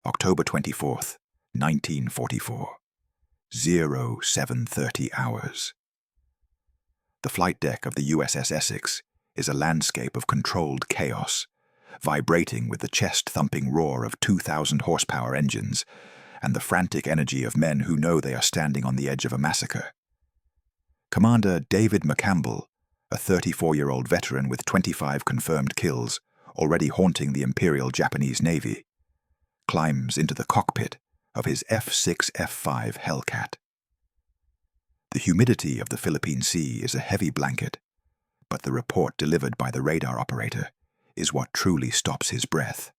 October 24th, 1944. 0730 hours. The flight deck of the USS Essex is a landscape of controlled chaos, vibrating with the chest-thumping roar of 2,000 horsepower engines and the frantic energy of men who know they are standing on the edge of a massacre. Commander David McCampbell, a 34-year-old veteran with 25 confirmed kills, already haunting the Imperial Japanese Navy, climbs into the cockpit of his F-6F-5 Hellcat. The humidity of the Philippine Sea is a heavy blanket, but the report delivered by the radar operator is what truly stops his breath.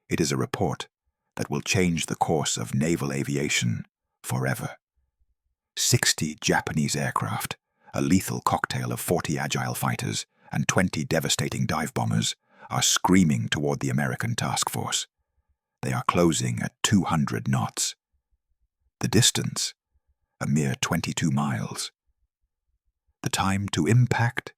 It is a report that will change the course of naval aviation forever. 60 Japanese aircraft, a lethal cocktail of 40 agile fighters and 20 devastating dive bombers, are screaming toward the American task force. They are closing at 200 knots. The distance, a mere 22 miles. The time to impact?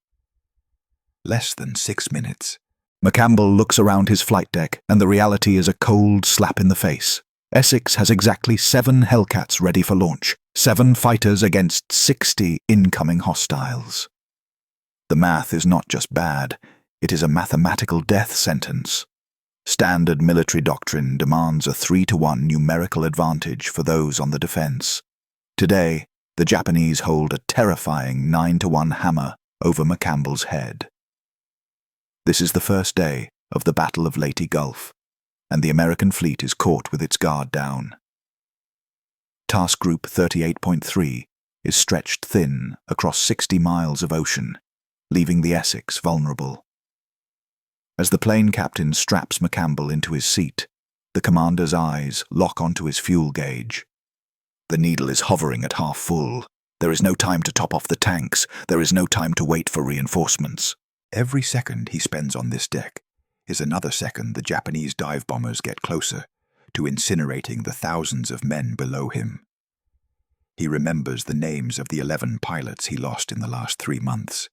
Less than 6 minutes. McCampbell looks around his flight deck, and the reality is a cold slap in the face. Essex has exactly 7 Hellcats ready for launch, 7 fighters against 60 incoming hostiles. The math is not just bad, it is a mathematical death sentence. Standard military doctrine demands a 3-to-1 numerical advantage for those on the defense. Today, the Japanese hold a terrifying 9-to-1 hammer over McCampbell's head. This is the first day of the Battle of Leyte Gulf, and the American fleet is caught with its guard down. Task Group 38.3 is stretched thin across 60 miles of ocean, leaving the Essex vulnerable. As the plane captain straps McCampbell into his seat, the commander's eyes lock onto his fuel gauge. The needle is hovering at half full. There is no time to top off the tanks. There is no time to wait for reinforcements. Every second he spends on this deck is another second the Japanese dive bombers get closer to incinerating the thousands of men below him. He remembers the names of the 11 pilots he lost in the last 3 months,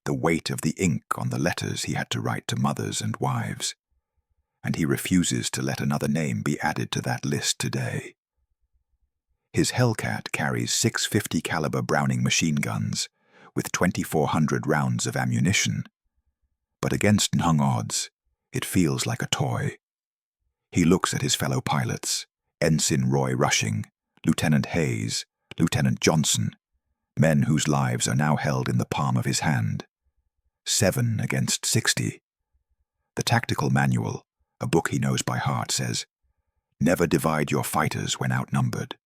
the weight of the ink on the letters he had to write to mothers and wives, and he refuses to let another name be added to that list today. His Hellcat carries 650 caliber Browning machine guns with 2,400 rounds of ammunition, but against known odds, it feels like a toy. He looks at his fellow pilots, Ensign Roy Rushing, Lieutenant Hayes, Lieutenant Johnson, men whose lives are now held in the palm of his hand. 7 against 60. The tactical manual, a book he knows by heart, says, "Never divide your fighters when outnumbered."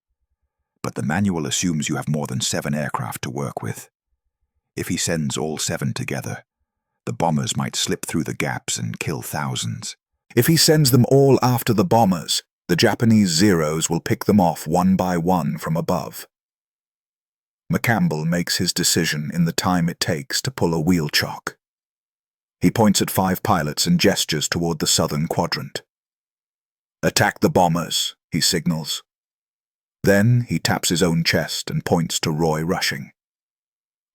But the manual assumes you have more than 7 aircraft to work with. If he sends all 7 together, the bombers might slip through the gaps and kill thousands. If he sends them all after the bombers, the Japanese Zeros will pick them off one by one from above. McCampbell makes his decision in the time it takes to pull a wheel chock. He points at 5 pilots and gestures toward the southern quadrant. "Attack the bombers," he signals. Then he taps his own chest and points to Roy Rushing.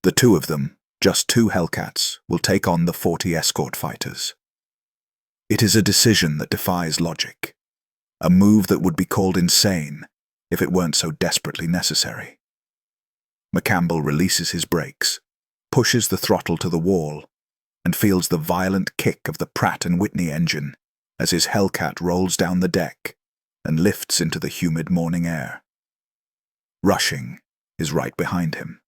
The 2 of them, just 2 Hellcats, will take on the 40 escort fighters. It is a decision that defies logic, a move that would be called insane if it weren't so desperately necessary. McCampbell releases his brakes, pushes the throttle to the wall, and feels the violent kick of the Pratt & Whitney engine as his Hellcat rolls down the deck and lifts into the humid morning air. Rushing is right behind him.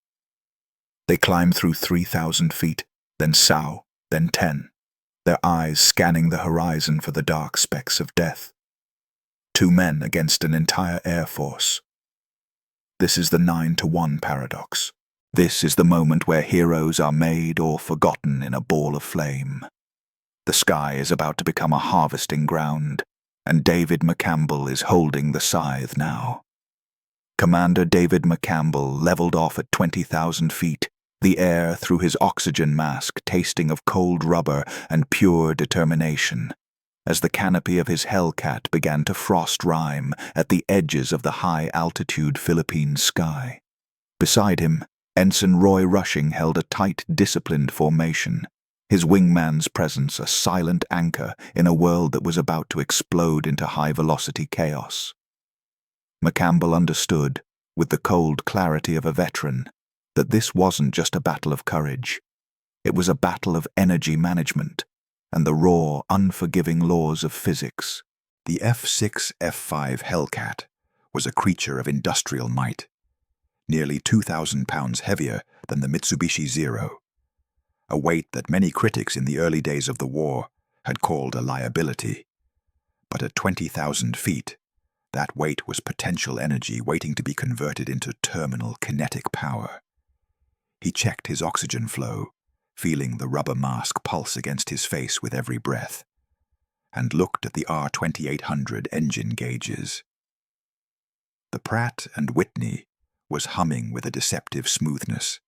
They climb through 3,000 feet, then sow, then 10, their eyes scanning the horizon for the dark specks of death. 2 men against an entire air force. This is the 9-to-1 paradox. This is the moment where heroes are made or forgotten in a ball of flame. The sky is about to become a harvesting ground, and David McCampbell is holding the scythe now. Commander David McCampbell leveled off at 20,000 feet, the air through his oxygen mask tasting of cold rubber and pure determination, as the canopy of his Hellcat began to frost rime at the edges of the high-altitude Philippine sky. Beside him, Ensign Roy Rushing held a tight, disciplined formation, his wingman's presence a silent anchor in a world that was about to explode into high-velocity chaos. McCampbell understood, with the cold clarity of a veteran, that this wasn't just a battle of courage. It was a battle of energy management and the raw, unforgiving laws of physics. The F6 F5 Hellcat was a creature of industrial might, nearly 2,000 pounds heavier than the Mitsubishi Zero, a weight that many critics in the early days of the war had called a liability. But at 20,000 feet, that weight was potential energy waiting to be converted into terminal kinetic power. He checked his oxygen flow, feeling the rubber mask pulse against his face with every breath, and looked at the R2800 engine gauges. The Pratt & Whitney was humming with a deceptive smoothness,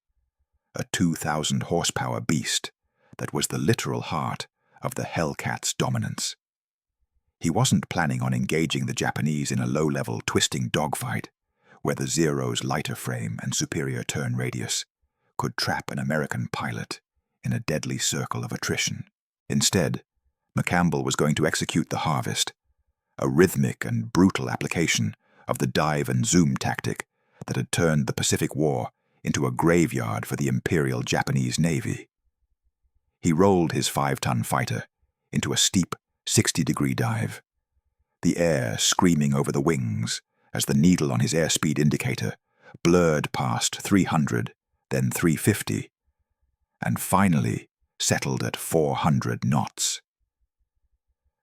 a 2,000 horsepower beast that was the literal heart of the Hellcat's dominance. He wasn't planning on engaging the Japanese in a low-level twisting dogfight where the Zero's lighter frame and superior turn radius could trap an American pilot in a deadly circle of attrition. Instead, McCampbell was going to execute the harvest, a rhythmic and brutal application of the dive and zoom tactic that had turned the Pacific War into a graveyard for the Imperial Japanese Navy. He rolled his 5-ton fighter into a steep 60-degree dive, the air screaming over the wings as the needle on his airspeed indicator blurred past 300, then 350, and finally settled at 400 knots.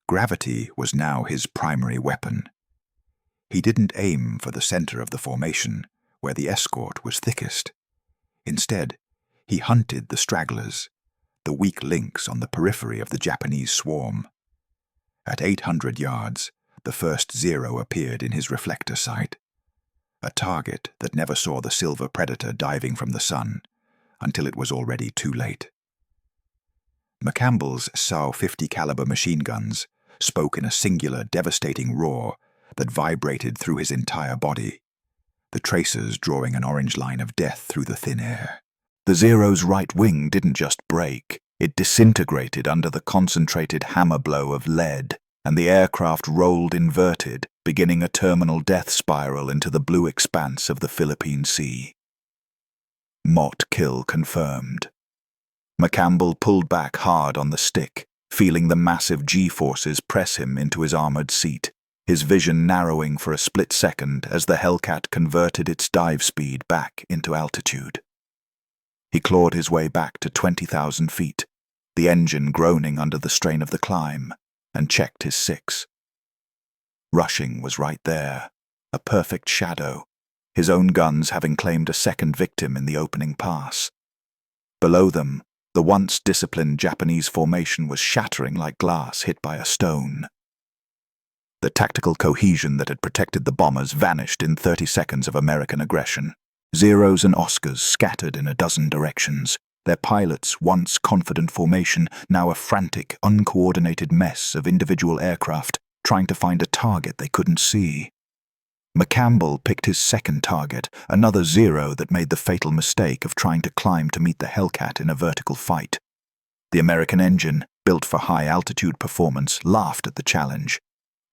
Gravity was now his primary weapon. He didn't aim for the center of the formation, where the escort was thickest. Instead, he hunted the stragglers, the weak links on the periphery of the Japanese swarm. At 800 yards, the first Zero appeared in his reflector sight, a target that never saw the silver predator diving from the sun until it was already too late. McCampbell's SAW-50 caliber machine guns spoke in a singular, devastating roar that vibrated through his entire body, the tracers drawing an orange line of death through the thin air. The Zero's right wing didn't just break, it disintegrated under the concentrated hammer blow of lead, and the aircraft rolled inverted, beginning a terminal death spiral into the blue expanse of the Philippine Sea. Mott kill confirmed. McCampbell pulled back hard on the stick, feeling the massive G-forces press him into his armored seat, his vision narrowing for a split second as the Hellcat converted its dive speed back into altitude. He clawed his way back to 20,000 feet, the engine groaning under the strain of the climb, and checked his 6. Rushing was right there, a perfect shadow, his own guns having claimed a second victim in the opening pass. Below them, the once disciplined Japanese formation was shattering like glass hit by a stone. The tactical cohesion that had protected the bombers vanished in 30 seconds of American aggression. Zeros and Oscars scattered in a dozen directions, their pilots' once confident formation now a frantic, uncoordinated mess of individual aircraft trying to find a target they couldn't see. McCampbell picked his second target, another Zero that made the fatal mistake of trying to climb to meet the Hellcat in a vertical fight. The American engine, built for high-altitude performance, laughed at the challenge.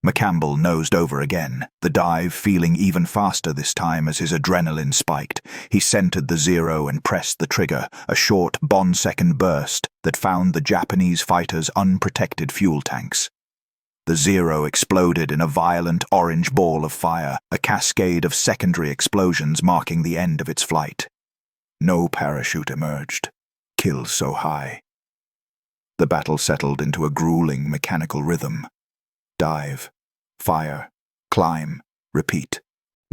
McCampbell nosed over again, the dive feeling even faster this time as his adrenaline spiked. He centered the Zero and pressed the trigger, a short bond-second burst that found the Japanese fighters' unprotected fuel tanks. The Zero exploded in a violent orange ball of fire, a cascade of secondary explosions marking the end of its flight. No parachute emerged. Kills so high. The battle settled into a grueling mechanical rhythm. Dive, fire, climb, repeat.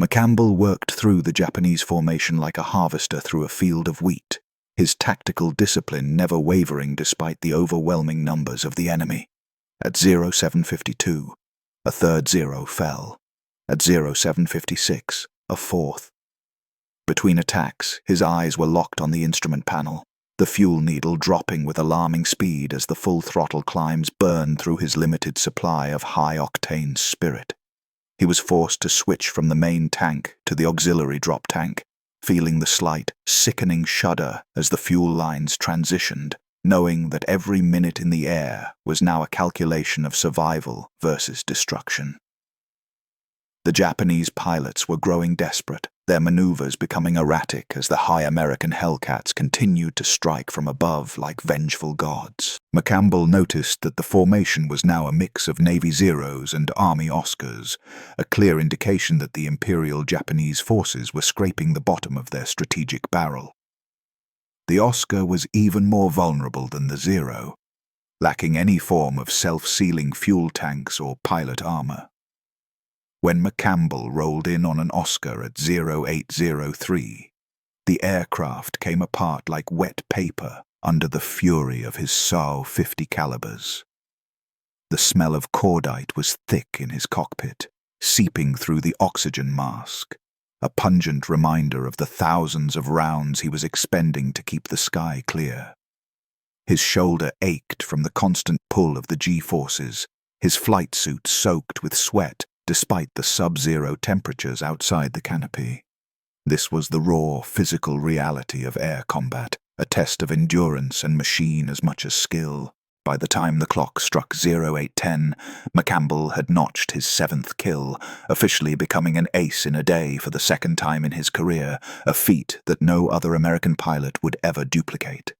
McCampbell worked through the Japanese formation like a harvester through a field of wheat, his tactical discipline never wavering despite the overwhelming numbers of the enemy. At 0752, a third Zero fell. At 0756, a fourth. Between attacks, his eyes were locked on the instrument panel, the fuel needle dropping with alarming speed as the full-throttle climbs burned through his limited supply of high-octane spirit. He was forced to switch from the main tank to the auxiliary drop tank, feeling the slight, sickening shudder as the fuel lines transitioned, knowing that every minute in the air was now a calculation of survival versus destruction. The Japanese pilots were growing desperate, their maneuvers becoming erratic as the high American Hellcats continued to strike from above like vengeful gods. McCampbell noticed that the formation was now a mix of Navy Zeros and Army Oscars, a clear indication that the Imperial Japanese forces were scraping the bottom of their strategic barrel. The Oscar was even more vulnerable than the Zero, lacking any form of self-sealing fuel tanks or pilot armor. When McCampbell rolled in on an Oscar at 0803, the aircraft came apart like wet paper under the fury of his SAW 50 calibers. The smell of cordite was thick in his cockpit, seeping through the oxygen mask, a pungent reminder of the thousands of rounds he was expending to keep the sky clear. His shoulder ached from the constant pull of the G-forces, his flight suit soaked with sweat despite the sub-zero temperatures outside the canopy. This was the raw, physical reality of air combat, a test of endurance and machine as much as skill. By the time the clock struck 0810, McCampbell had notched his 7th kill, officially becoming an ace in a day for the second time in his career, a feat that no other American pilot would ever duplicate.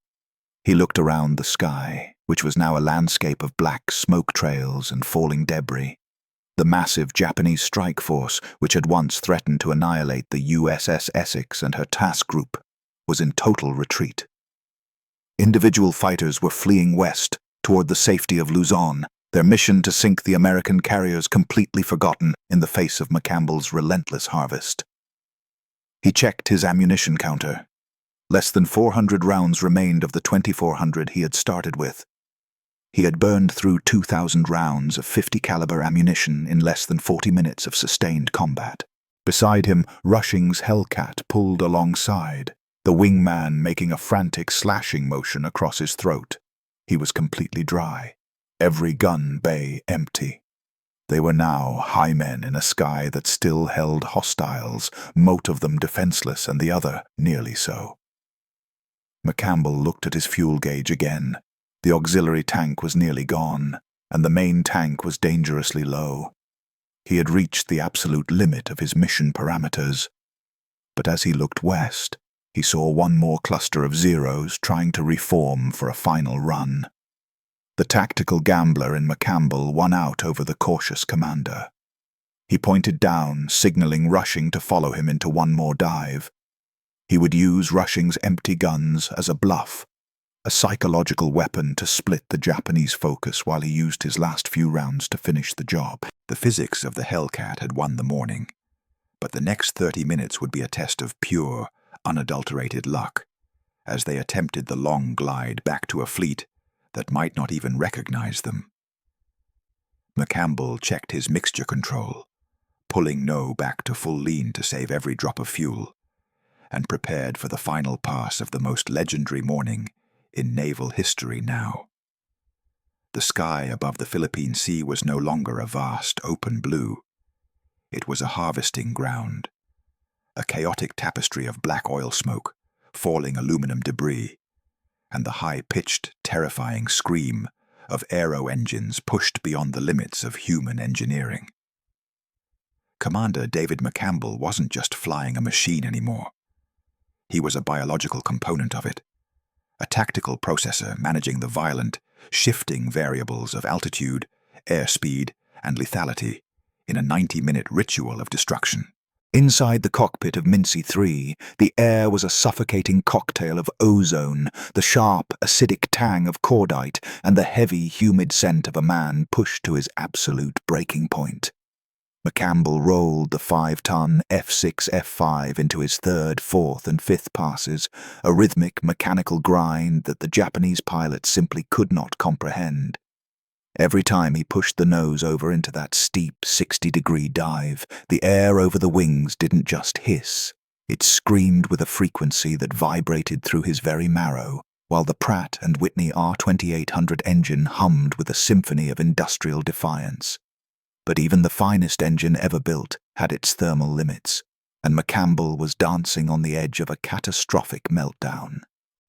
He looked around the sky, which was now a landscape of black smoke trails and falling debris. The massive Japanese strike force, which had once threatened to annihilate the USS Essex and her task group, was in total retreat. Individual fighters were fleeing west, toward the safety of Luzon, their mission to sink the American carriers completely forgotten in the face of McCampbell's relentless harvest. He checked his ammunition counter. Less than 400 rounds remained of the 2,400 he had started with. He had burned through 2,000 rounds of 50 caliber ammunition in less than 40 minutes of sustained combat. Beside him, Rushing's Hellcat pulled alongside, the wingman making a frantic slashing motion across his throat. He was completely dry, every gun bay empty. They were now high men in a sky that still held hostiles, most of them defenseless and the other nearly so. McCampbell looked at his fuel gauge again. The auxiliary tank was nearly gone, and the main tank was dangerously low. He had reached the absolute limit of his mission parameters. But as he looked west, he saw one more cluster of Zeros trying to reform for a final run. The tactical gambler in McCampbell won out over the cautious commander. He pointed down, signaling Rushing to follow him into one more dive. He would use Rushing's empty guns as a bluff, a psychological weapon to split the Japanese focus while he used his last few rounds to finish the job. The physics of the Hellcat had won the morning, but the next 30 minutes would be a test of pure, unadulterated luck, as they attempted the long glide back to a fleet that might not even recognize them. McCampbell checked his mixture control, pulling No back to full lean to save every drop of fuel, and prepared for the final pass of the most legendary morning in naval history now. The sky above the Philippine Sea was no longer a vast open blue. It was a harvesting ground, a chaotic tapestry of black oil smoke, falling aluminum debris, and the high-pitched, terrifying scream of aero engines pushed beyond the limits of human engineering. Commander David McCampbell wasn't just flying a machine anymore. He was a biological component of it, a tactical processor managing the violent, shifting variables of altitude, airspeed, and lethality in a 90-minute ritual of destruction. Inside the cockpit of Mincy 3, the air was a suffocating cocktail of ozone, the sharp, acidic tang of cordite, and the heavy, humid scent of a man pushed to his absolute breaking point. McCampbell rolled the 5-ton F6-F5 into his 3rd, 4th, and 5th passes, a rhythmic, mechanical grind that the Japanese pilot simply could not comprehend. Every time he pushed the nose over into that steep 60-degree dive, the air over the wings didn't just hiss. It screamed with a frequency that vibrated through his very marrow, while the Pratt & Whitney R2800 engine hummed with a symphony of industrial defiance. But even the finest engine ever built had its thermal limits, and McCampbell was dancing on the edge of a catastrophic meltdown.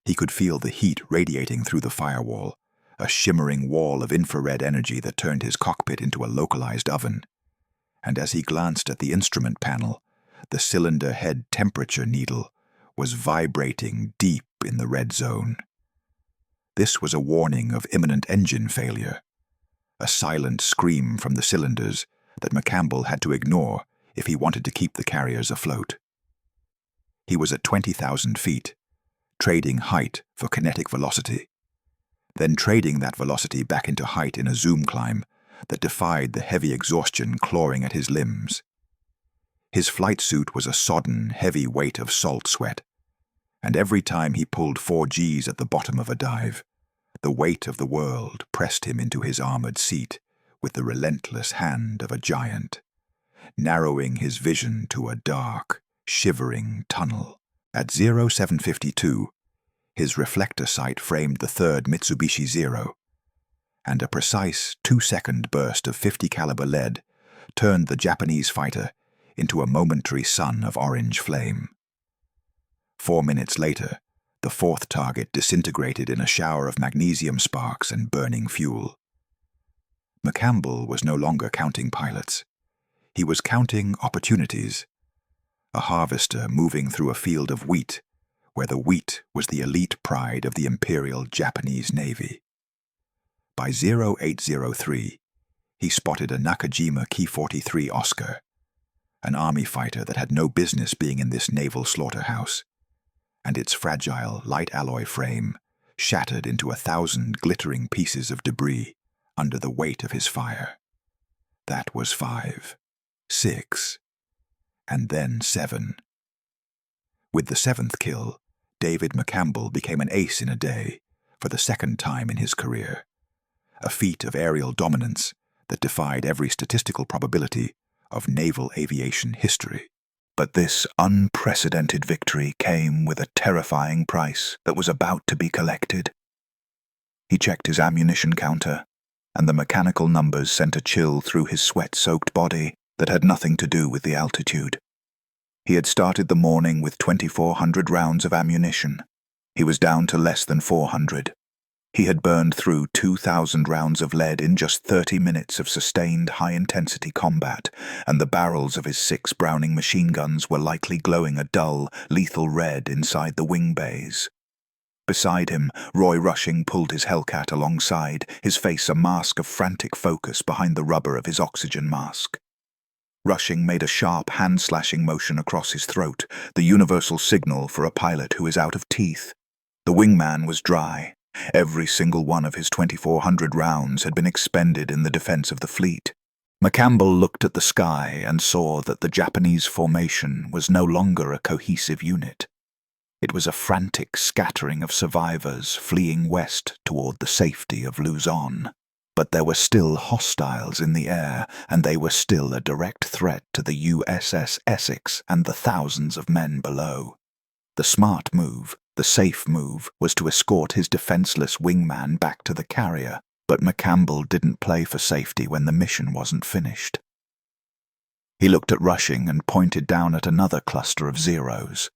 He could feel the heat radiating through the firewall, a shimmering wall of infrared energy that turned his cockpit into a localized oven. And as he glanced at the instrument panel, the cylinder head temperature needle was vibrating deep in the red zone. This was a warning of imminent engine failure, a silent scream from the cylinders that McCampbell had to ignore if he wanted to keep the carriers afloat. He was at 20,000 feet, trading height for kinetic velocity, then trading that velocity back into height in a zoom climb that defied the heavy exhaustion clawing at his limbs. His flight suit was a sodden, heavy weight of salt sweat, and every time he pulled 4 Gs at the bottom of a dive, the weight of the world pressed him into his armored seat with the relentless hand of a giant, narrowing his vision to a dark, shivering tunnel. At 0752, his reflector sight framed the third Mitsubishi Zero, and a precise 2-second burst of 50 caliber lead turned the Japanese fighter into a momentary sun of orange flame. 4 minutes later, the fourth target disintegrated in a shower of magnesium sparks and burning fuel. McCampbell was no longer counting pilots. He was counting opportunities. A harvester moving through a field of wheat, where the wheat was the elite pride of the Imperial Japanese Navy. By 0803, he spotted a Nakajima Ki-43 Oscar, an army fighter that had no business being in this naval slaughterhouse, and its fragile, light alloy frame shattered into 1,000 glittering pieces of debris under the weight of his fire. That was 5, 6, and then 7. With the 7th kill, David McCampbell became an ace in a day for the second time in his career, a feat of aerial dominance that defied every statistical probability of naval aviation history. But this unprecedented victory came with a terrifying price that was about to be collected. He checked his ammunition counter, and the mechanical numbers sent a chill through his sweat-soaked body that had nothing to do with the altitude. He had started the morning with 2,400 rounds of ammunition. He was down to less than 400. He had burned through 2,000 rounds of lead in just 30 minutes of sustained high-intensity combat, and the barrels of his 6 Browning machine guns were likely glowing a dull, lethal red inside the wing bays. Beside him, Roy Rushing pulled his Hellcat alongside, his face a mask of frantic focus behind the rubber of his oxygen mask. Rushing made a sharp hand-slashing motion across his throat, the universal signal for a pilot who is out of teeth. The wingman was dry. Every single one of his 2,400 rounds had been expended in the defense of the fleet. McCampbell looked at the sky and saw that the Japanese formation was no longer a cohesive unit. It was a frantic scattering of survivors fleeing west toward the safety of Luzon. But there were still hostiles in the air, and they were still a direct threat to the USS Essex and the thousands of men below. The smart move, the safe move, was to escort his defenseless wingman back to the carrier, but McCampbell didn't play for safety when the mission wasn't finished. He looked at Rushing and pointed down at another cluster of Zeros,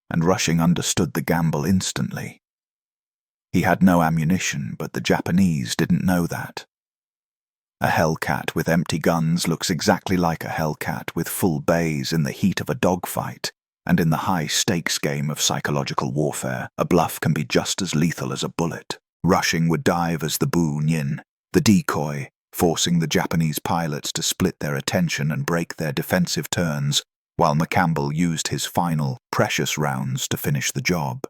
and Rushing understood the gamble instantly. He had no ammunition, but the Japanese didn't know that. A Hellcat with empty guns looks exactly like a Hellcat with full bays in the heat of a dogfight, and in the high-stakes game of psychological warfare, a bluff can be just as lethal as a bullet. Rushing would dive as the Bu Nyin, the decoy, forcing the Japanese pilots to split their attention and break their defensive turns, while McCampbell used his final, precious rounds to finish the job.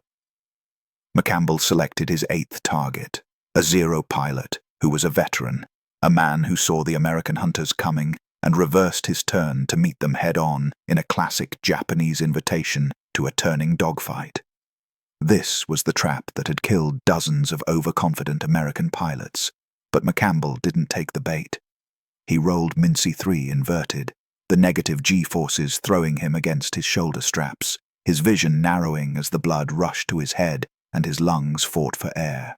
McCampbell selected his 8th target, a Zero pilot who was a veteran, a man who saw the American hunters coming and reversed his turn to meet them head-on in a classic Japanese invitation to a turning dogfight. This was the trap that had killed dozens of overconfident American pilots, but McCampbell didn't take the bait. He rolled Mincy 3 inverted, the negative G-forces throwing him against his shoulder straps, his vision narrowing as the blood rushed to his head and his lungs fought for air.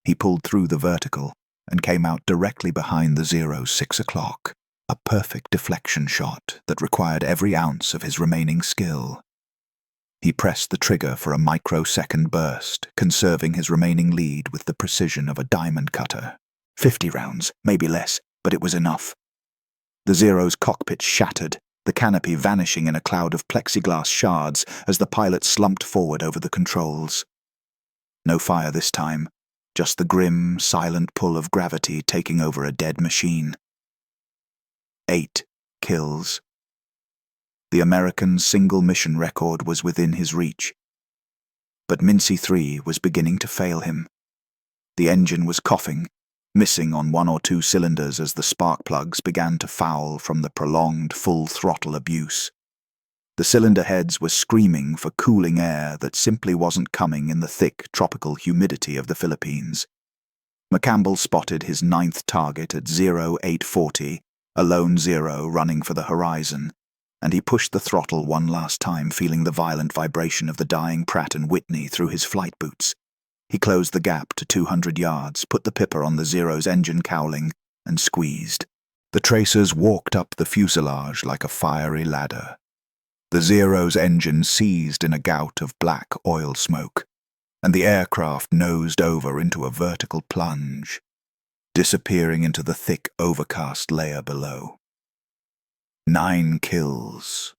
He pulled through the vertical and came out directly behind the Zero's 6 o'clock, a perfect deflection shot that required every ounce of his remaining skill. He pressed the trigger for a microsecond burst, conserving his remaining lead with the precision of a diamond cutter. 50 rounds, maybe less, but it was enough. The Zero's cockpit shattered, the canopy vanishing in a cloud of plexiglass shards as the pilot slumped forward over the controls. No fire this time, just the grim, silent pull of gravity taking over a dead machine. 8 kills. The American single-mission record was within his reach. But Mincy 3 was beginning to fail him. The engine was coughing, missing on 1 or 2 cylinders as the spark plugs began to foul from the prolonged full-throttle abuse. The cylinder heads were screaming for cooling air that simply wasn't coming in the thick tropical humidity of the Philippines. McCampbell spotted his 9th target at 0840, a lone Zero running for the horizon, and he pushed the throttle one last time, feeling the violent vibration of the dying Pratt & Whitney through his flight boots. He closed the gap to 200 yards, put the pipper on the Zero's engine cowling, and squeezed. The tracers walked up the fuselage like a fiery ladder. The Zero's engine seized in a gout of black oil smoke, and the aircraft nosed over into a vertical plunge, disappearing into the thick overcast layer below. 9 kills.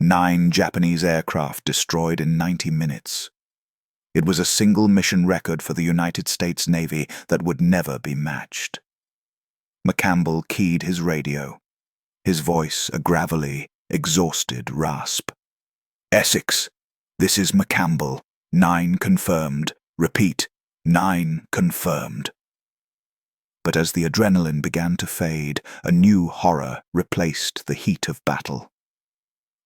9 Japanese aircraft destroyed in 90 minutes. It was a single-mission record for the United States Navy that would never be matched. McCampbell keyed his radio, his voice a gravelly, exhausted rasp. "Essex, this is McCampbell. 9 confirmed. Repeat, 9 confirmed." But as the adrenaline began to fade, a new horror replaced the heat of battle.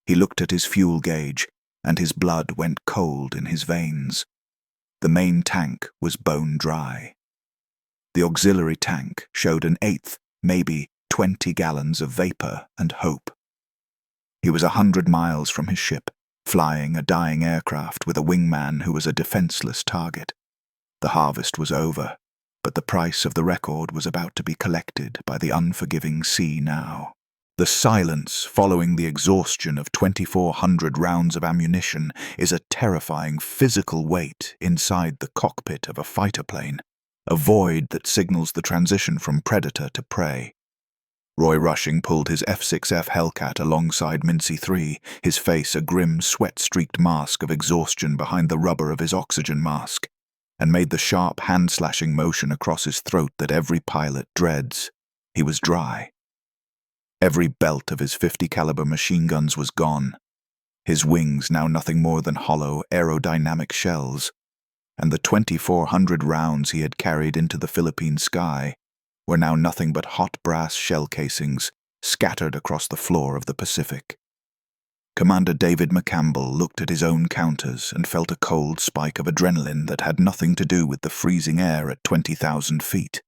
He looked at his fuel gauge, and his blood went cold in his veins. The main tank was bone dry. The auxiliary tank showed an eighth, maybe 20 gallons of vapor and hope. He was 100 miles from his ship, flying a dying aircraft with a wingman who was a defenseless target. The harvest was over, but the price of the record was about to be collected by the unforgiving sea now. The silence following the exhaustion of 2,400 rounds of ammunition is a terrifying physical weight inside the cockpit of a fighter plane, a void that signals the transition from predator to prey. Roy Rushing pulled his F6F Hellcat alongside Mincy 3, his face a grim, sweat-streaked mask of exhaustion behind the rubber of his oxygen mask, and made the sharp hand-slashing motion across his throat that every pilot dreads. He was dry. Every belt of his 50-caliber machine guns was gone, his wings now nothing more than hollow, aerodynamic shells, and the 2,400 rounds he had carried into the Philippine sky were now nothing but hot brass shell casings scattered across the floor of the Pacific. Commander David McCampbell looked at his own counters and felt a cold spike of adrenaline that had nothing to do with the freezing air at 20,000 feet.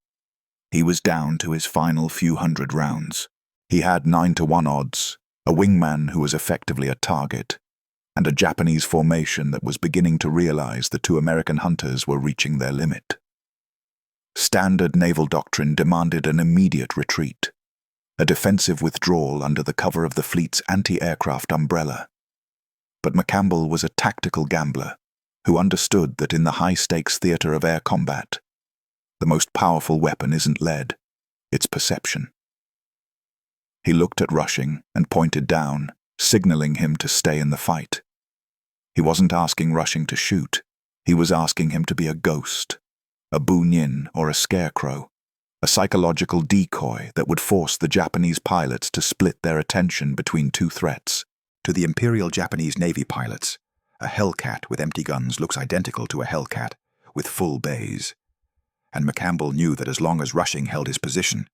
He was down to his final few hundred rounds. He had 9-to-1 odds, a wingman who was effectively a target, and a Japanese formation that was beginning to realize the 2 American hunters were reaching their limit. Standard naval doctrine demanded an immediate retreat, a defensive withdrawal under the cover of the fleet's anti-aircraft umbrella. But McCampbell was a tactical gambler who understood that in the high-stakes theater of air combat, the most powerful weapon isn't lead, it's perception. He looked at Rushing and pointed down, signaling him to stay in the fight. He wasn't asking Rushing to shoot, he was asking him to be a ghost, a bunyin or a scarecrow, a psychological decoy that would force the Japanese pilots to split their attention between 2 threats. To the Imperial Japanese Navy pilots, a Hellcat with empty guns looks identical to a Hellcat with full bays. And McCampbell knew that as long as Rushing held his position,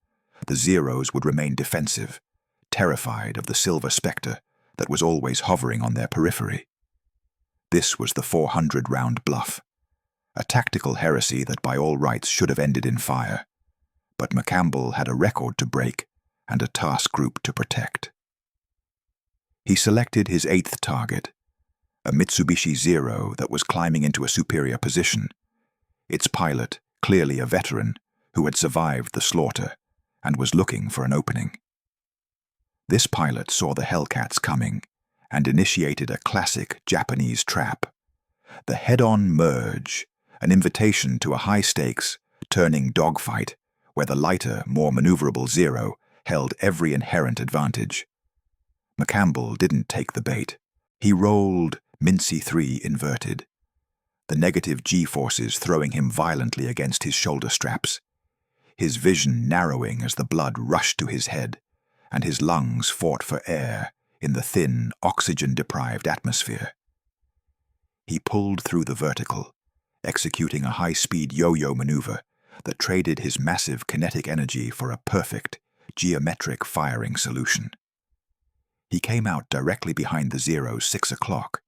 the Zeros would remain defensive, terrified of the silver spectre that was always hovering on their periphery. This was the 400-round Bluff, a tactical heresy that by all rights should have ended in fire. But McCampbell had a record to break and a task group to protect. He selected his 8th target, a Mitsubishi Zero that was climbing into a superior position, its pilot clearly a veteran who had survived the slaughter and was looking for an opening. This pilot saw the Hellcats coming and initiated a classic Japanese trap. The head-on merge, an invitation to a high-stakes, turning dogfight, where the lighter, more maneuverable Zero held every inherent advantage. McCampbell didn't take the bait. He rolled Mincy 3 inverted, the negative G-forces throwing him violently against his shoulder straps, his vision narrowing as the blood rushed to his head, and his lungs fought for air in the thin, oxygen-deprived atmosphere. He pulled through the vertical, executing a high-speed yo-yo maneuver that traded his massive kinetic energy for a perfect, geometric firing solution. He came out directly behind the Zero's 6 o'clock,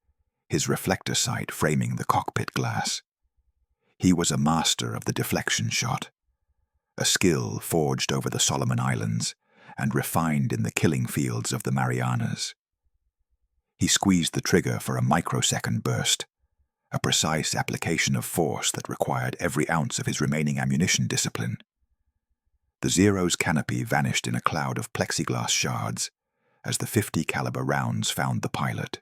his reflector sight framing the cockpit glass. He was a master of the deflection shot, a skill forged over the Solomon Islands and refined in the killing fields of the Marianas. He squeezed the trigger for a microsecond burst, a precise application of force that required every ounce of his remaining ammunition discipline. The Zero's canopy vanished in a cloud of plexiglass shards as the .50 caliber rounds found the pilot,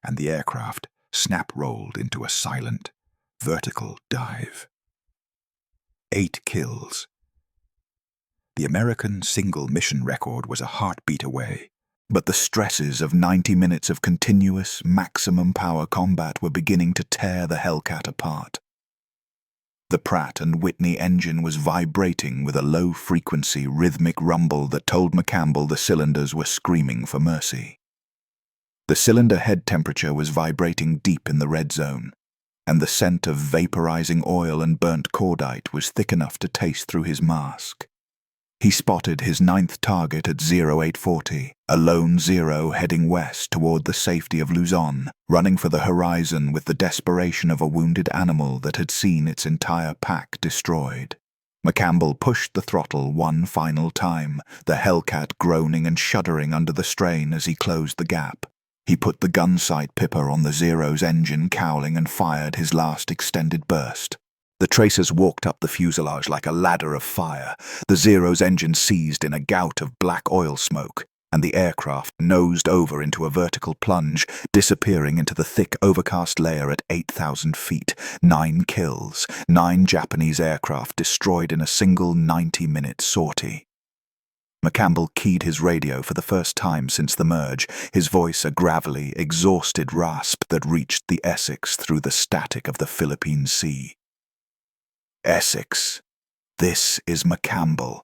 and the aircraft snap-rolled into a silent, vertical dive. 8 kills. The American single mission record was a heartbeat away, but the stresses of 90 minutes of continuous, maximum power combat were beginning to tear the Hellcat apart. The Pratt & Whitney engine was vibrating with a low-frequency, rhythmic rumble that told McCampbell the cylinders were screaming for mercy. The cylinder head temperature was vibrating deep in the red zone, and the scent of vaporizing oil and burnt cordite was thick enough to taste through his mask. He spotted his 9th target at 0840, a lone Zero heading west toward the safety of Luzon, running for the horizon with the desperation of a wounded animal that had seen its entire pack destroyed. McCampbell pushed the throttle one final time, the Hellcat groaning and shuddering under the strain as he closed the gap. He put the gun sight pipper on the Zero's engine cowling and fired his last extended burst. The tracers walked up the fuselage like a ladder of fire. The Zero's engine seized in a gout of black oil smoke, and the aircraft nosed over into a vertical plunge, disappearing into the thick overcast layer at 8,000 feet. 9 kills, 9 Japanese aircraft destroyed in a single 90-minute sortie. McCampbell keyed his radio for the first time since the merge, his voice a gravelly, exhausted rasp that reached the Essex through the static of the Philippine Sea. Essex, this is McCampbell.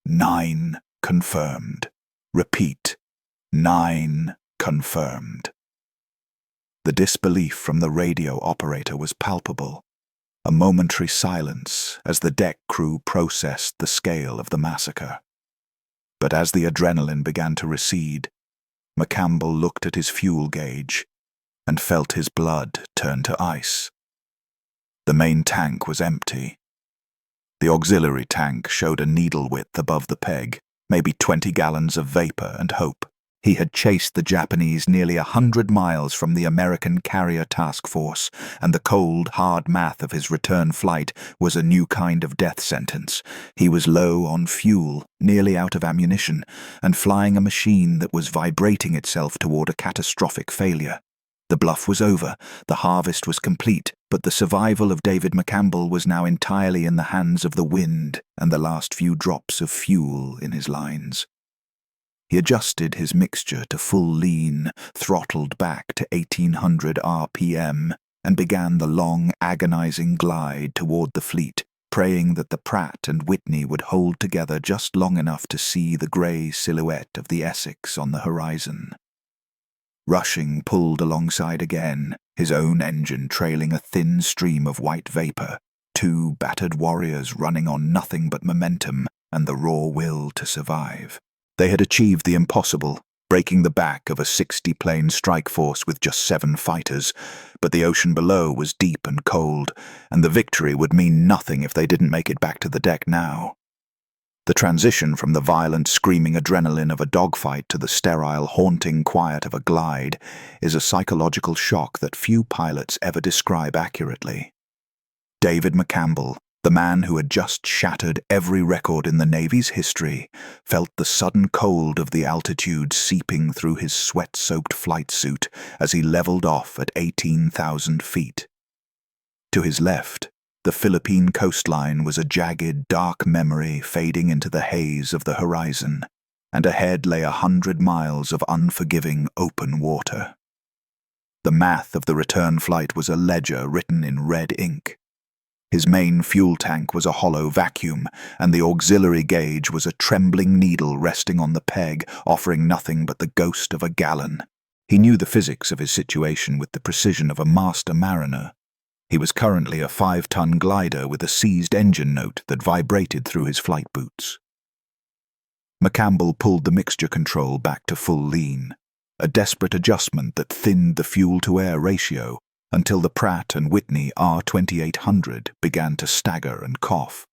9 confirmed. Repeat, 9 confirmed. The disbelief from the radio operator was palpable. A momentary silence as the deck crew processed the scale of the massacre. But as the adrenaline began to recede, McCampbell looked at his fuel gauge and felt his blood turn to ice. The main tank was empty. The auxiliary tank showed a needle width above the peg, maybe 20 gallons of vapor and hope. He had chased the Japanese nearly 100 miles from the American carrier task force, and the cold, hard math of his return flight was a new kind of death sentence. He was low on fuel, nearly out of ammunition, and flying a machine that was vibrating itself toward a catastrophic failure. The bluff was over, the harvest was complete, but the survival of David McCampbell was now entirely in the hands of the wind and the last few drops of fuel in his lines. He adjusted his mixture to full lean, throttled back to 1800 RPM, and began the long, agonizing glide toward the fleet, praying that the Pratt & Whitney would hold together just long enough to see the grey silhouette of the Essex on the horizon. Rushing pulled alongside again, his own engine trailing a thin stream of white vapor, 2 battered warriors running on nothing but momentum and the raw will to survive. They had achieved the impossible, breaking the back of a 60-plane strike force with just 7 fighters, but the ocean below was deep and cold, and the victory would mean nothing if they didn't make it back to the deck now. The transition from the violent, screaming adrenaline of a dogfight to the sterile, haunting quiet of a glide is a psychological shock that few pilots ever describe accurately. David McCampbell, The man who had just shattered every record in the Navy's history felt the sudden cold of the altitude seeping through his sweat-soaked flight suit as he leveled off at 18,000 feet. To his left, the Philippine coastline was a jagged, dark memory fading into the haze of the horizon, and ahead lay 100 miles of unforgiving open water. The math of the return flight was a ledger written in red ink. His main fuel tank was a hollow vacuum, and the auxiliary gauge was a trembling needle resting on the peg, offering nothing but the ghost of a gallon. He knew the physics of his situation with the precision of a master mariner. He was currently a 5-ton glider with a seized engine note that vibrated through his flight boots. McCampbell pulled the mixture control back to full lean, a desperate adjustment that thinned the fuel-to-air ratio until the Pratt & Whitney R2800 began to stagger and cough.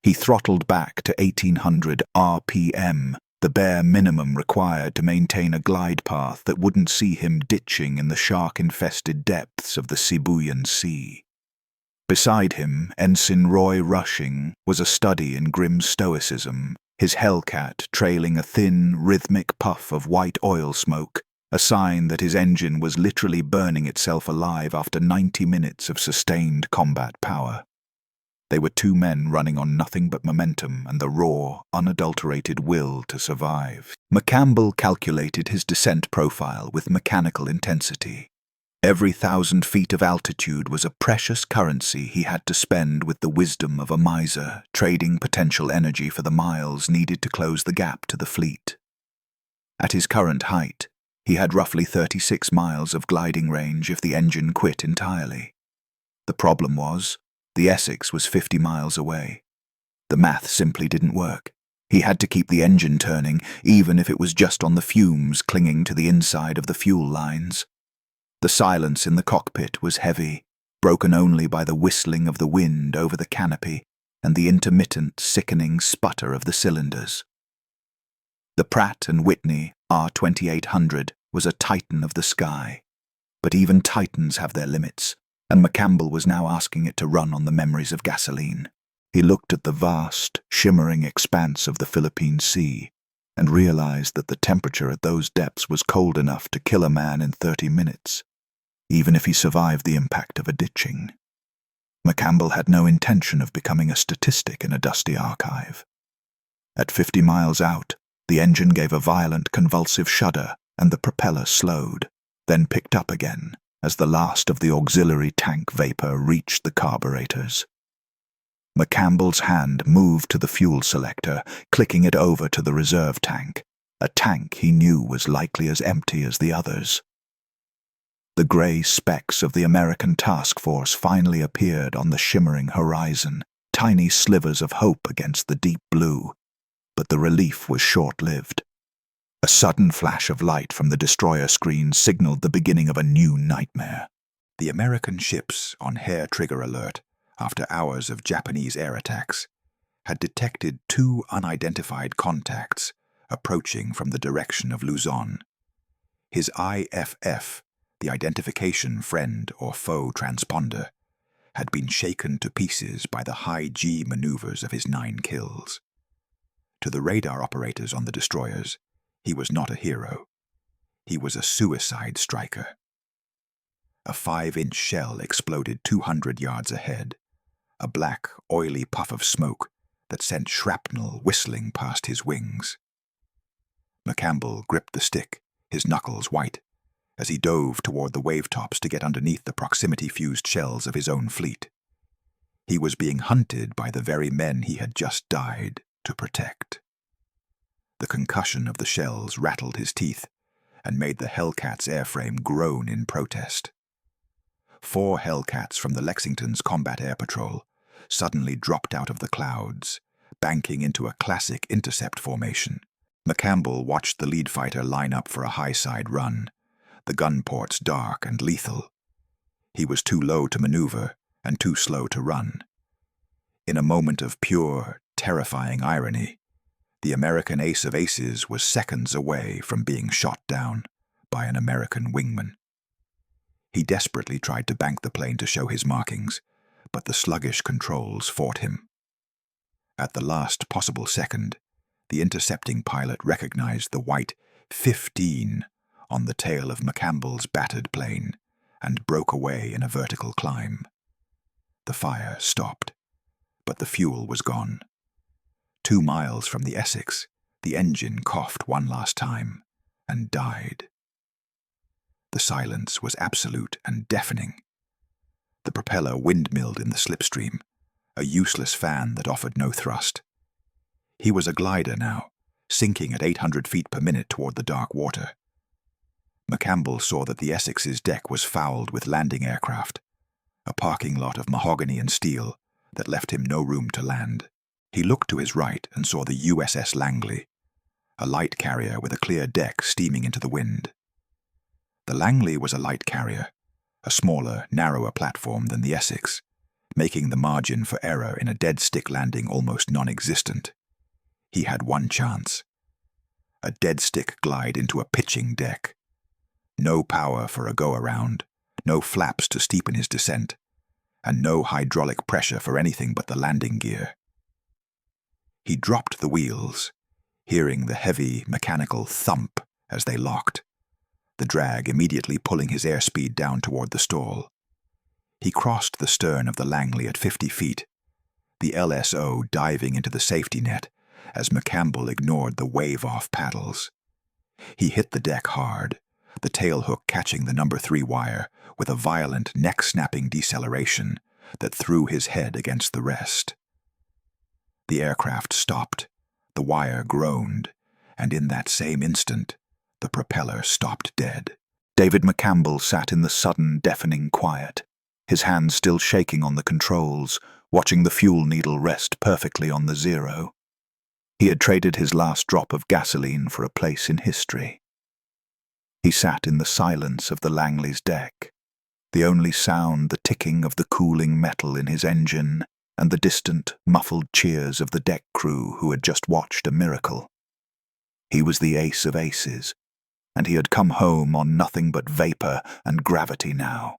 He throttled back to 1800 RPM, the bare minimum required to maintain a glide path that wouldn't see him ditching in the shark-infested depths of the Sibuyan Sea. Beside him, Ensign Roy Rushing was a study in grim stoicism, his Hellcat trailing a thin, rhythmic puff of white oil smoke, a sign that his engine was literally burning itself alive after 90 minutes of sustained combat power. They were two men running on nothing but momentum and the raw, unadulterated will to survive. McCampbell calculated his descent profile with mechanical intensity. Every 1,000 feet of altitude was a precious currency he had to spend with the wisdom of a miser, trading potential energy for the miles needed to close the gap to the fleet. At his current height, he had roughly 36 miles of gliding range if the engine quit entirely. The problem was, the Essex was 50 miles away. The math simply didn't work. He had to keep the engine turning, even if it was just on the fumes clinging to the inside of the fuel lines. The silence in the cockpit was heavy, broken only by the whistling of the wind over the canopy and the intermittent, sickening sputter of the cylinders. The Pratt & Whitney R2800 was a titan of the sky, but even titans have their limits, and McCampbell was now asking it to run on the memories of gasoline. He looked at the vast, shimmering expanse of the Philippine Sea and realized that the temperature at those depths was cold enough to kill a man in 30 minutes, even if he survived the impact of a ditching. McCampbell had no intention of becoming a statistic in a dusty archive. At 50 miles out, the engine gave a violent convulsive shudder and the propeller slowed, then picked up again as the last of the auxiliary tank vapor reached the carburetors. McCampbell's hand moved to the fuel selector, clicking it over to the reserve tank, a tank he knew was likely as empty as the others. The grey specks of the American task force finally appeared on the shimmering horizon, tiny slivers of hope against the deep blue, but the relief was short-lived. A sudden flash of light from the destroyer screen signaled the beginning of a new nightmare. The American ships on hair-trigger alert, after hours of Japanese air attacks, had detected 2 unidentified contacts approaching from the direction of Luzon. His IFF, the Identification Friend or Foe transponder, had been shaken to pieces by the high-G maneuvers of his 9 kills. To the radar operators on the destroyers, he was not a hero. He was a suicide striker. A 5-inch shell exploded 200 yards ahead, a black, oily puff of smoke that sent shrapnel whistling past his wings. McCampbell gripped the stick, his knuckles white, as he dove toward the wave-tops to get underneath the proximity-fused shells of his own fleet. He was being hunted by the very men he had just died to protect. The concussion of the shells rattled his teeth and made the Hellcat's airframe groan in protest. 4 Hellcats from the Lexington's Combat Air Patrol suddenly dropped out of the clouds, banking into a classic intercept formation. McCampbell watched the lead fighter line up for a high-side run, the gun ports dark and lethal. He was too low to maneuver and too slow to run. In a moment of pure, terrifying irony, the American ace of aces was seconds away from being shot down by an American wingman. He desperately tried to bank the plane to show his markings, but the sluggish controls fought him. At the last possible second, the intercepting pilot recognized the white 15 on the tail of McCampbell's battered plane and broke away in a vertical climb. The fire stopped, but the fuel was gone. 2 miles from the Essex, the engine coughed one last time and died. The silence was absolute and deafening. The propeller windmilled in the slipstream, a useless fan that offered no thrust. He was a glider now, sinking at 800 feet per minute toward the dark water. McCampbell saw that the Essex's deck was fouled with landing aircraft, a parking lot of mahogany and steel that left him no room to land. He looked to his right and saw the USS Langley, a light carrier with a clear deck steaming into the wind. The Langley was a light carrier, a smaller, narrower platform than the Essex, making the margin for error in a dead-stick landing almost non-existent. He had one chance. A dead-stick glide into a pitching deck. No power for a go-around, no flaps to steepen his descent, and no hydraulic pressure for anything but the landing gear. He dropped the wheels, hearing the heavy, mechanical thump as they locked, the drag immediately pulling his airspeed down toward the stall. He crossed the stern of the Langley at 50 feet, the LSO diving into the safety net as McCampbell ignored the wave-off paddles. He hit the deck hard, the tailhook catching the number 3 wire with a violent neck-snapping deceleration that threw his head against the rest. The aircraft stopped, the wire groaned, and in that same instant, the propeller stopped dead. David McCampbell sat in the sudden, deafening quiet, his hands still shaking on the controls, watching the fuel needle rest perfectly on the zero. He had traded his last drop of gasoline for a place in history. He sat in the silence of the Langley's deck, the only sound the ticking of the cooling metal in his engine and the distant, muffled cheers of the deck crew who had just watched a miracle. He was the ace of aces, and he had come home on nothing but vapor and gravity now.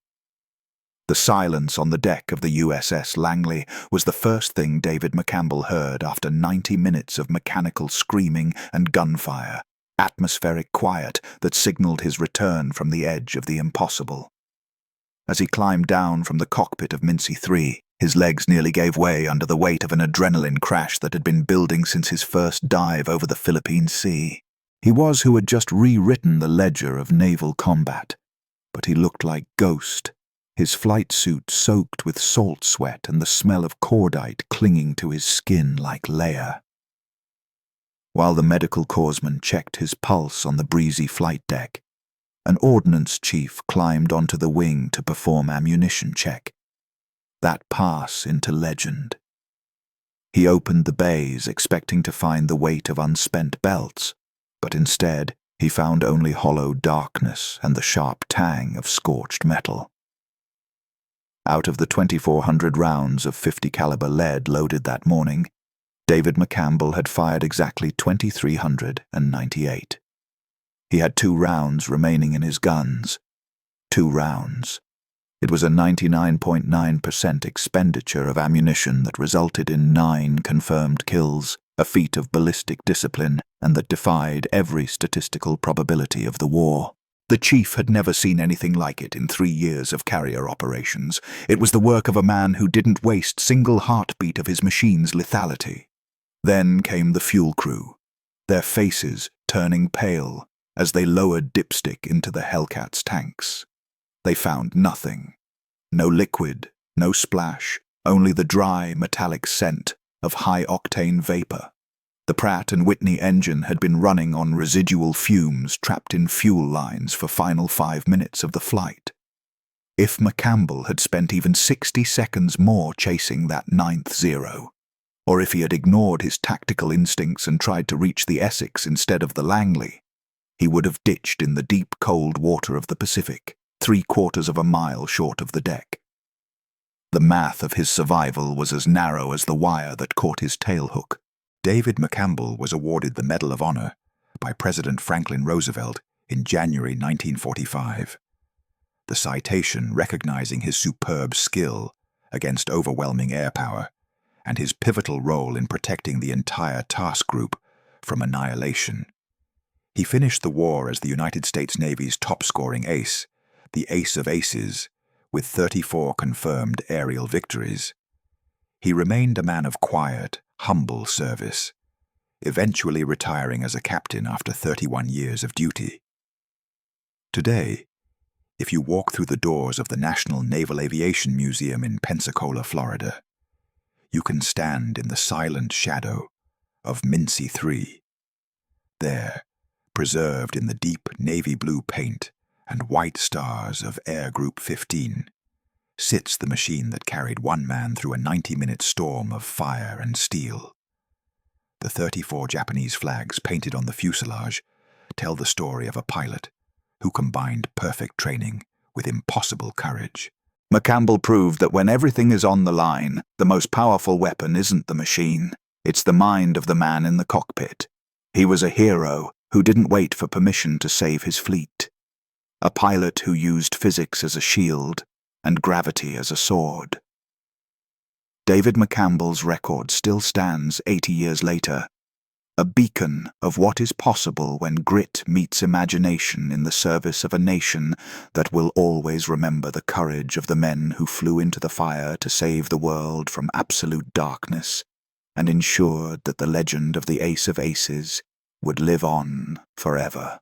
The silence on the deck of the USS Langley was the first thing David McCampbell heard after 90 minutes of mechanical screaming and gunfire, atmospheric quiet that signaled his return from the edge of the impossible. As he climbed down from the cockpit of Mincy 3, his legs nearly gave way under the weight of an adrenaline crash that had been building since his first dive over the Philippine Sea. He was who had just rewritten the ledger of naval combat, but he looked like Ghost, his flight suit soaked with salt sweat and the smell of cordite clinging to his skin like Leia. While the medical corpsman checked his pulse on the breezy flight deck, an ordnance chief climbed onto the wing to perform ammunition check. That pass into legend. He opened the bays expecting to find the weight of unspent belts, but instead he found only hollow darkness and the sharp tang of scorched metal. Out of the 2,400 rounds of .50 caliber lead loaded that morning, David McCampbell had fired exactly 2,398. He had 2 rounds remaining in his guns. 2 rounds. It was a 99.9% expenditure of ammunition that resulted in 9 confirmed kills, a feat of ballistic discipline, and that defied every statistical probability of the war. The chief had never seen anything like it in 3 years of carrier operations. It was the work of a man who didn't waste single heartbeat of his machine's lethality. Then came the fuel crew, their faces turning pale as they lowered dipstick into the Hellcats' tanks. They found nothing. No liquid, no splash, only the dry, metallic scent of high-octane vapor. The Pratt & Whitney engine had been running on residual fumes trapped in fuel lines for final 5 minutes of the flight. If McCampbell had spent even 60 seconds more chasing that 9th zero, or if he had ignored his tactical instincts and tried to reach the Essex instead of the Langley, he would have ditched in the deep, cold water of the Pacific, 3/4 of a mile short of the deck. The math of his survival was as narrow as the wire that caught his tailhook. David McCampbell was awarded the Medal of Honor by President Franklin Roosevelt in January 1945. The citation recognizing his superb skill against overwhelming air power, and his pivotal role in protecting the entire task group from annihilation. He finished the war as the United States Navy's top-scoring ace, the ace of aces, with 34 confirmed aerial victories. He remained a man of quiet, humble service, eventually retiring as a captain after 31 years of duty. Today, if you walk through the doors of the National Naval Aviation Museum in Pensacola, Florida, you can stand in the silent shadow of Mincy 3. There, preserved in the deep navy blue paint and white stars of Air Group 15, sits the machine that carried one man through a 90-minute storm of fire and steel. The 34 Japanese flags painted on the fuselage tell the story of a pilot who combined perfect training with impossible courage. McCampbell proved that when everything is on the line, the most powerful weapon isn't the machine, it's the mind of the man in the cockpit. He was a hero who didn't wait for permission to save his fleet. A pilot who used physics as a shield and gravity as a sword. David McCampbell's record still stands 80 years later, a beacon of what is possible when grit meets imagination in the service of a nation that will always remember the courage of the men who flew into the fire to save the world from absolute darkness and ensured that the legend of the Ace of Aces would live on forever.